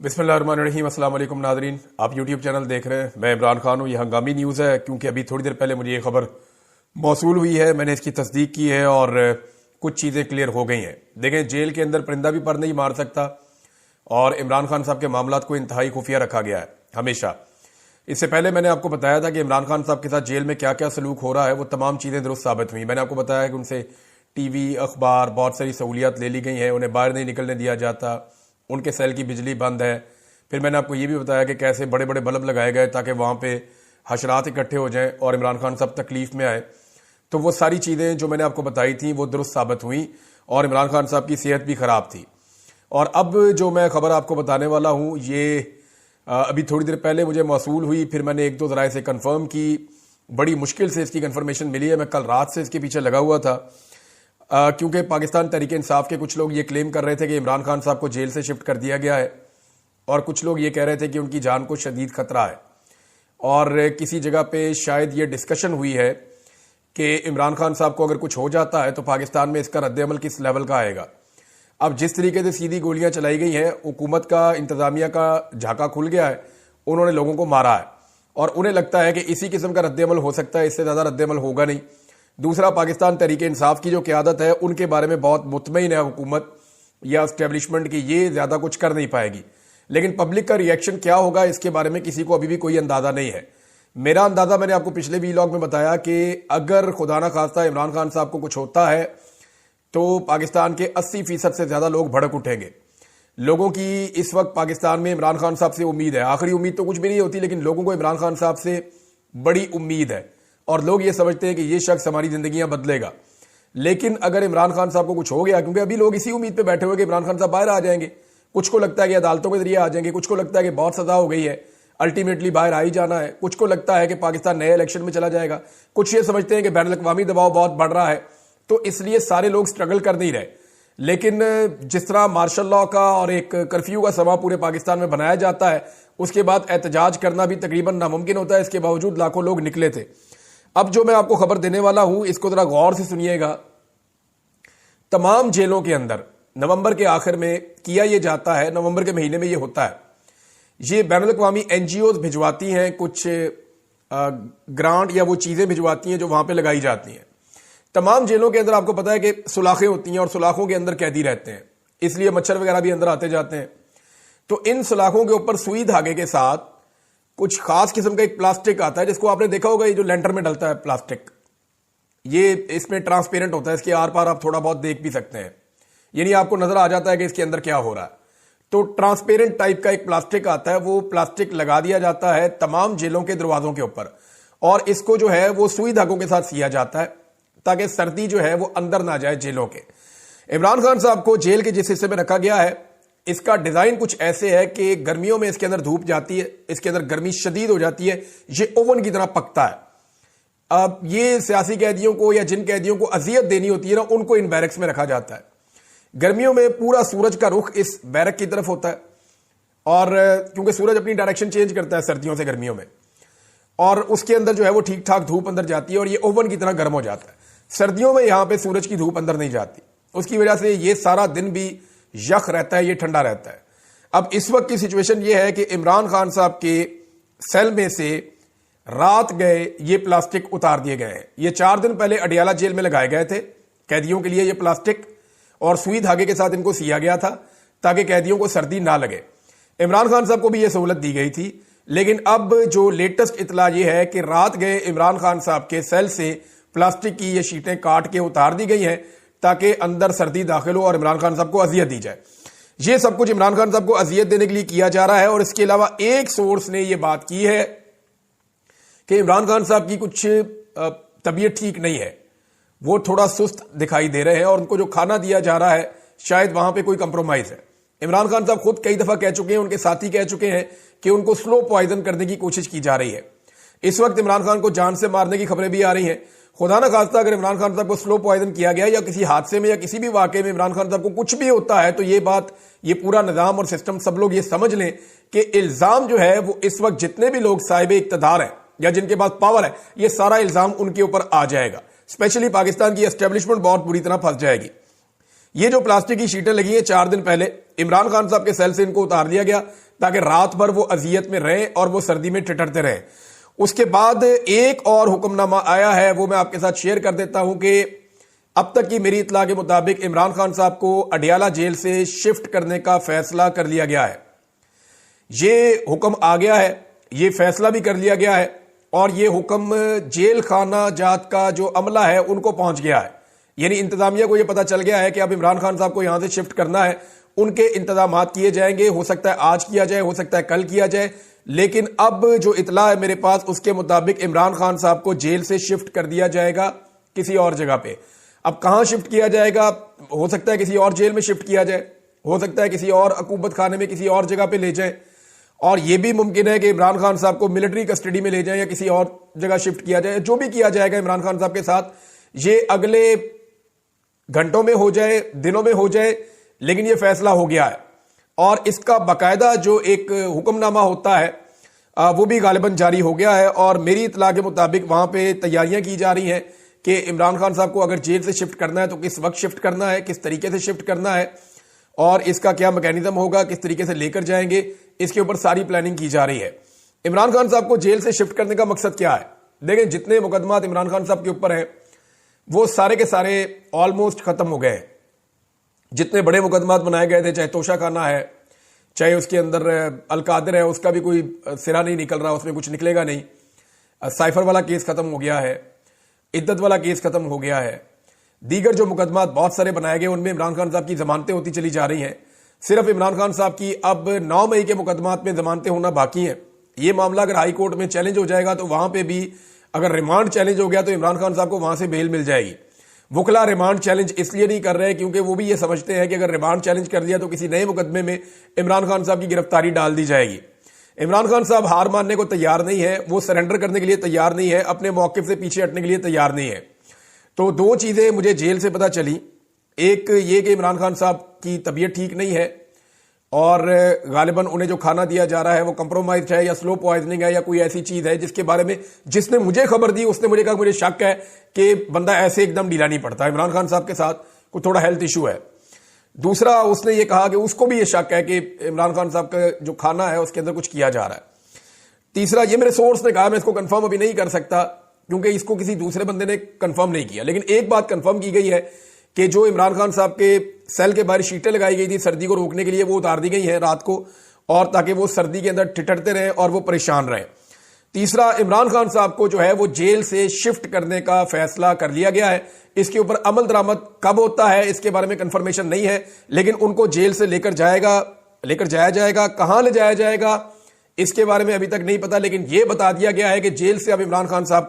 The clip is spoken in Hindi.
बिस्मिल्लाहिर्रहमानिर्रहीम। अस्सलाम वालेकुम नाज़रीन, आप यूट्यूब चैनल देख रहे हैं। मैं इमरान खान हूँ। ये हंगामी न्यूज़ है क्योंकि अभी थोड़ी देर पहले मुझे ये खबर मौसूल हुई है। मैंने इसकी तस्दीक की है और कुछ चीज़ें क्लियर हो गई हैं। देखें, जेल के अंदर परिंदा भी पर नहीं मार सकता और इमरान खान साहब के मामलात को इंतहाई खुफिया रखा गया है हमेशा। इससे पहले मैंने आपको बताया था कि इमरान खान साहब के साथ जेल में क्या क्या सलूक हो रहा है, वो तमाम चीज़ें दुरुस्त साबित हुई। मैंने आपको बताया कि उनसे टीवी, अखबार, बहुत सारी सहूलियात ले ली गई हैं, उन्हें बाहर नहीं निकलने दिया जाता, उनके सेल की बिजली बंद है। फिर मैंने आपको ये भी बताया कि कैसे बड़े बड़े बल्ब लगाए गए ताकि वहाँ पे हशरात इकट्ठे हो जाएं और इमरान खान साहब तकलीफ में आए। तो वो सारी चीज़ें जो मैंने आपको बताई थी वो दुरुस्त साबित हुई और इमरान खान साहब की सेहत भी ख़राब थी। और अब जो मैं खबर आपको बताने वाला हूँ ये अभी थोड़ी देर पहले मुझे मौसूल हुई, फिर मैंने एक दो ज़राए से कंफर्म की। बड़ी मुश्किल से इसकी कंफर्मेशन मिली है। मैं कल रात से इसके पीछे लगा हुआ था क्योंकि पाकिस्तान तहरीक इंसाफ के कुछ लोग ये क्लेम कर रहे थे कि इमरान खान साहब को जेल से शिफ्ट कर दिया गया है और कुछ लोग ये कह रहे थे कि उनकी जान को शदीद खतरा है। और किसी जगह पे शायद ये डिस्कशन हुई है कि इमरान खान साहब को अगर कुछ हो जाता है तो पाकिस्तान में इसका रद्द-ए-अमल किस लेवल का आएगा। अब जिस तरीके से सीधी गोलियां चलाई गई हैं, हुकूमत का, इंतजामिया का झाका खुल गया है, उन्होंने लोगों को मारा है और उन्हें लगता है कि इसी किस्म का रद्द-ए-अमल हो सकता है, इससे ज़्यादा रद्द-ए-अमल होगा नहीं। दूसरा, पाकिस्तान तहरीक इंसाफ की जो क़यादत है उनके बारे में बहुत मुतमईन है हुकूमत या एस्टेब्लिशमेंट की, ये ज़्यादा कुछ कर नहीं पाएगी। लेकिन पब्लिक का रिएक्शन क्या होगा इसके बारे में किसी को अभी भी कोई अंदाज़ा नहीं है। मेरा अंदाज़ा मैंने आपको पिछले वीलॉग में बताया कि अगर खुदा ना खास्ता इमरान खान साहब को कुछ होता है तो पाकिस्तान के 80% से ज़्यादा लोग भड़क उठेंगे। लोगों की इस वक्त पाकिस्तान में इमरान खान साहब से उम्मीद है। आखिरी उम्मीद तो कुछ भी नहीं होती, लेकिन लोगों को इमरान खान साहब से बड़ी उम्मीद है और लोग ये समझते हैं कि ये शख्स हमारी जिंदगियां बदलेगा। लेकिन अगर इमरान खान साहब को कुछ हो गया, क्योंकि अभी लोग इसी उम्मीद पे बैठे हुए कि इमरान खान साहब बाहर आ जाएंगे, कुछ को लगता है कि अदालतों के जरिए आ जाएंगे, कुछ को लगता है कि बहुत सजा हो गई है, अल्टीमेटली बाहर आ ही जाना है, कुछ को लगता है कि पाकिस्तान नए इलेक्शन में चला जाएगा, कुछ ये समझते हैं कि बैनुल अक़वामी दबाव बहुत बढ़ रहा है, तो इसलिए सारे लोग स्ट्रगल कर नहीं रहे। लेकिन जिस तरह मार्शल लॉ का और एक कर्फ्यू का समा पूरे पाकिस्तान में बनाया जाता है, उसके बाद एहतजाज करना भी तकरीबन नामुमकिन होता है। इसके बावजूद लाखों लोग निकले थे। अब जो मैं आपको खबर देने वाला हूं इसको जरा गौर से सुनिएगा। तमाम जेलों के अंदर नवंबर के आखिर में किया यह जाता है, नवंबर के महीने में यह होता है, ये बैनुल अक़वामी एनजीओ भिजवाती हैं कुछ ग्रांट या वो चीजें भिजवाती हैं जो वहां पे लगाई जाती हैं। तमाम जेलों के अंदर आपको पता है कि सुलाखें होती हैं और सुलाखों के अंदर कैदी रहते हैं, इसलिए मच्छर वगैरह भी अंदर आते जाते हैं। तो इन सुलाखों के ऊपर सुई धागे के साथ कुछ खास किस्म का एक प्लास्टिक आता है, जिसको आपने देखा होगा, ये जो लेंटर में डलता है प्लास्टिक, ये इसमें ट्रांसपेरेंट होता है, इसके आर पार आप थोड़ा बहुत देख भी सकते हैं, यानी आपको नजर आ जाता है कि इसके अंदर क्या हो रहा है। तो ट्रांसपेरेंट टाइप का एक प्लास्टिक आता है, वो प्लास्टिक लगा दिया जाता है तमाम जेलों के दरवाजों के ऊपर और इसको जो है वो सुई धागों के साथ सिया जाता है ताकि सर्दी जो है वो अंदर ना जाए जेलों के। इमरान खान साहब को जेल के जिस हिस्से में रखा गया है, इसका डिजाइन कुछ ऐसे है कि गर्मियों में इसके अंदर धूप जाती है, इसके अंदर गर्मी शदीद हो जाती है, ये ओवन की तरह पकता है। अब ये सियासी कैदियों को या जिन कैदियों को अजियत देनी होती है ना, उनको इन बैरक्स में रखा जाता है। गर्मियों में पूरा सूरज का रुख इस बैरक की तरफ होता है और क्योंकि सूरज अपनी डायरेक्शन चेंज करता है सर्दियों से गर्मियों में, और उसके अंदर जो है वो ठीक ठाक धूप अंदर जाती है और ये ओवन की तरह गर्म हो जाता है। सर्दियों में यहां पे सूरज की धूप अंदर नहीं जाती, उसकी वजह से ये सारा दिन भी यख रहता है, ये ठंडा रहता है। अब इस वक्त की सिचुएशन ये है कि इमरान खान साहब के सेल में से रात गए ये प्लास्टिक उतार दिए गए हैं। ये 4 दिन पहले अडियाला जेल में लगाए गए थे कैदियों के लिए ये प्लास्टिक, और सुई धागे के साथ इनको सिया गया था ताकि कैदियों को सर्दी ना लगे। इमरान खान साहब को भी यह सहूलत दी गई थी, लेकिन अब जो लेटेस्ट इतला यह है कि रात गए इमरान खान साहब के सेल से प्लास्टिक की ये शीटें काट के उतार दी गई हैं ताकि अंदर सर्दी दाखिल हो और इमरान खान साहब को अजियत दी जाए। ये सब कुछ इमरान खान साहब को अजियत देने के लिए किया जा रहा है। और इसके अलावा एक सोर्स ने यह बात की है कि इमरान खान साहब की कुछ तबीयत ठीक नहीं है, वो थोड़ा सुस्त दिखाई दे रहे हैं और उनको जो खाना दिया जा रहा है शायद वहां पे कोई कंप्रोमाइज है। इमरान खान साहब खुद कई दफा कह चुके हैं, उनके साथी कह चुके हैं कि उनको स्लो पॉइजन करने की कोशिश की जा रही है। इस वक्त इमरान खान को जान से मारने की खबरें भी आ रही हैं। खुदा ना खास्ता अगर इमरान खान साहब को स्लो पॉइजन किया गया या किसी हादसे में या किसी भी वाकये में इमरान खान साहब को कुछ भी होता है, तो ये बात, ये पूरा निजाम और सिस्टम, सब लोग ये समझ लें कि इल्जाम जो है वो इस वक्त जितने भी लोग साहिब इक्तदार हैं या जिनके पास पावर है, ये सारा इल्जाम उनके ऊपर आ जाएगा। स्पेशली पाकिस्तान की एस्टेब्लिशमेंट बहुत बुरी तरह फंस जाएगी। ये जो प्लास्टिक की शीटें लगी हैं 4 दिन पहले इमरान खान साहब के सेल से इनको उतार लिया गया ताकि रात भर वो अजियत में रहें और वो सर्दी में ठिठरते रहें। उसके बाद एक और हुक्मनामा आया है, वो मैं आपके साथ शेयर कर देता हूं कि अब तक की मेरी इत्तला के मुताबिक इमरान खान साहब को अडियाला जेल से शिफ्ट करने का फैसला कर लिया गया है। ये हुक्म आ गया है, ये फैसला भी कर लिया गया है और ये हुक्म जेल खाना जात का जो अमला है उनको पहुंच गया है। यानी इंतजामिया को ये पता चल गया है कि अब इमरान खान साहब को यहां से शिफ्ट करना है, उनके इंतजाम किए जाएंगे। हो सकता है आज किया जाए, हो सकता है कल किया जाए, लेकिन अब जो इतला है मेरे पास उसके मुताबिक इमरान खान साहब को जेल से शिफ्ट कर दिया जाएगा किसी और जगह पे। अब कहां शिफ्ट किया जाएगा, हो सकता है किसी और जेल में शिफ्ट किया जाए, हो सकता है किसी और अकूबत खाने में किसी और जगह पे ले जाए, और यह भी मुमकिन है कि इमरान खान साहब को मिलिट्री कस्टडी में ले जाए या किसी और जगह शिफ्ट किया जाए। जो भी किया जाएगा इमरान खान साहब के साथ, ये अगले घंटों में हो जाए, दिनों में हो जाए, लेकिन यह फैसला हो गया है। और इसका बाकायदा जो एक हुक्मनामा होता है वो भी गालिबन जारी हो गया है। और मेरी इतला के मुताबिक वहां पे तैयारियां की जा रही हैं कि इमरान खान साहब को अगर जेल से शिफ्ट करना है तो किस वक्त शिफ्ट करना है, किस तरीके से शिफ्ट करना है और इसका क्या मैकेनिज्म होगा, किस तरीके से लेकर जाएंगे, इसके ऊपर सारी प्लानिंग की जा रही है। इमरान खान साहब को जेल से शिफ्ट करने का मकसद क्या है? देखें, जितने मुकदमात इमरान खान साहब के ऊपर हैं वो सारे के सारे ऑलमोस्ट खत्म हो गए हैं। जितने बड़े मुकदमात बनाए गए थे, चाहे तोशा खाना है, चाहे उसके अंदर अलकादर है, उसका भी कोई सिरा नहीं निकल रहा, उसमें कुछ निकलेगा नहीं। साइफर वाला केस खत्म हो गया है, इद्दत वाला केस खत्म हो गया है, दीगर जो मुकदमात बहुत सारे बनाए गए उनमें इमरान खान साहब की जमानतें होती चली जा रही हैं। सिर्फ इमरान खान साहब की अब 9 मई के मुकदमात में जमानतें होना बाकी हैं। ये मामला अगर हाई कोर्ट में चैलेंज हो जाएगा तो वहां पे भी अगर रिमांड चैलेंज हो गया तो इमरान खान साहब को वहां से बेल मिल जाएगी। वुकला रिमांड चैलेंज इसलिए नहीं कर रहे क्योंकि वो भी ये समझते हैं कि अगर रिमांड चैलेंज कर दिया तो किसी नए मुकदमे में इमरान खान साहब की गिरफ्तारी डाल दी जाएगी। इमरान खान साहब हार मानने को तैयार नहीं है, वो सरेंडर करने के लिए तैयार नहीं है, अपने मौके से पीछे हटने के लिए तैयार नहीं है। तो 2 चीजें मुझे जेल से पता चली, एक ये कि इमरान खान साहब की तबीयत ठीक नहीं है और गालिबन उन्हें जो खाना दिया जा रहा है वो कंप्रोमाइज है या स्लो पॉइजनिंग है या कोई ऐसी चीज है जिसके बारे में जिसने मुझे खबर दी उसने मुझे कहा मुझे शक है कि बंदा ऐसे एकदम ढीला नहीं पड़ता, इमरान खान साहब के साथ कोई थोड़ा हेल्थ इशू है। दूसरा, उसने ये कहा कि उसको भी ये शक है कि इमरान खान साहब का जो खाना है उसके अंदर कुछ किया जा रहा है। तीसरा, ये मेरे सोर्स ने कहा, मैं इसको कंफर्म अभी नहीं कर सकता क्योंकि इसको किसी दूसरे बंदे ने कंफर्म नहीं किया, लेकिन एक बात कंफर्म की गई है कि जो इमरान खान साहब के सेल के बाहर शीटें लगाई गई थी सर्दी को रोकने के लिए वो उतार दी गई हैं रात को, और ताकि वो सर्दी के अंदर ठिठरते रहें और वो परेशान रहें। तीसरा, इमरान खान साहब को जो है वो जेल से शिफ्ट करने का फैसला कर लिया गया है। इसके ऊपर अमल दरामद कब होता है इसके बारे में कंफर्मेशन नहीं है, लेकिन उनको जेल से लेकर जाया जाएगा। कहां ले जाया जाएगा इसके बारे में अभी तक नहीं पता, लेकिन यह बता दिया गया है कि जेल से अब इमरान खान साहब